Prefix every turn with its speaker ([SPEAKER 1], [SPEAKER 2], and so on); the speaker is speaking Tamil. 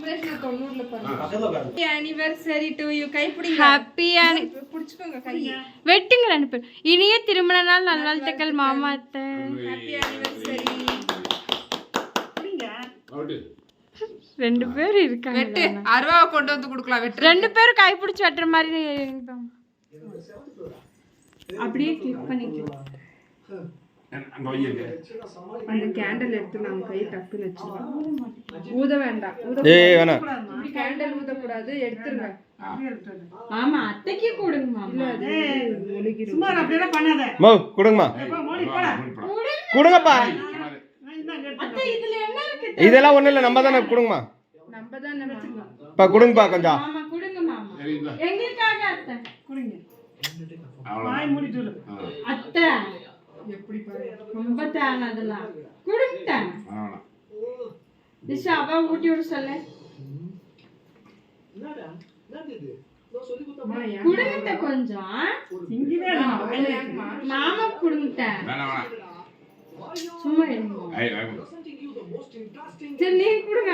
[SPEAKER 1] செலிப்ரேஷன் 90ல பாருங்க. Anniversary to you. கை பிடிங்க.
[SPEAKER 2] ஹாப்பி
[SPEAKER 1] புடிச்சுக்கோங்க கையை.
[SPEAKER 2] வெட்டுங்க ரெண்டு பேர். இனிய திருமண நாள் நல்வாழ்த்துக்கள் மாமா அத்தை.
[SPEAKER 1] Happy anniversary.
[SPEAKER 2] ரெண்டு பேர் இருக்காங்க.
[SPEAKER 1] வெட்டு. அருவாவை கொண்டு வந்து கொடுக்கலாம். வெட்டு.
[SPEAKER 2] ரெண்டு பேரும் கை பிடிச்சு வெட்டுற மாதிரி அப்படியே கிளிக் பண்ணிக்கலாம்.
[SPEAKER 1] அந்த கேண்டில் எடுத்து நம்ம கை டக்குன்னு வச்சிடலாம். ஊத வேண்டாம். கேண்டில் ஊத கூடாது. எடுத்துருங்க.
[SPEAKER 2] ஆமா அத்தைக்கு கொடுங்க மாமா.
[SPEAKER 1] சும்மா அப்படியே பண்ணாத.
[SPEAKER 3] கொடுங்கம்மா. கொடுங்கப்பா.
[SPEAKER 2] அத்தை இதுல என்ன இருக்கு?
[SPEAKER 3] இதெல்லாம் ஒண்ணு இல்ல, நம்ம தானே. கொடுங்கம்மா.
[SPEAKER 1] நம்ம தானே
[SPEAKER 3] பா கொடுங்கப்பா கொஞ்சம்.
[SPEAKER 2] மாமா கொடுங்க மாமா. எங்களுக்காக அத்தை கொடுங்க.
[SPEAKER 4] வாய் மூடிட்டு இரு.
[SPEAKER 2] அத்தை
[SPEAKER 1] எப்படி பாரு.
[SPEAKER 2] ரொம்ப தேன் அதெல்லாம் கொடுங்க. திஷா அவ ஊட்டி விட சொல்ல. கொடுங்க கொஞ்சம்.
[SPEAKER 4] இங்கவே
[SPEAKER 2] மாமா கொடுங்க. சும்மா சரி நீ கொடுங்க.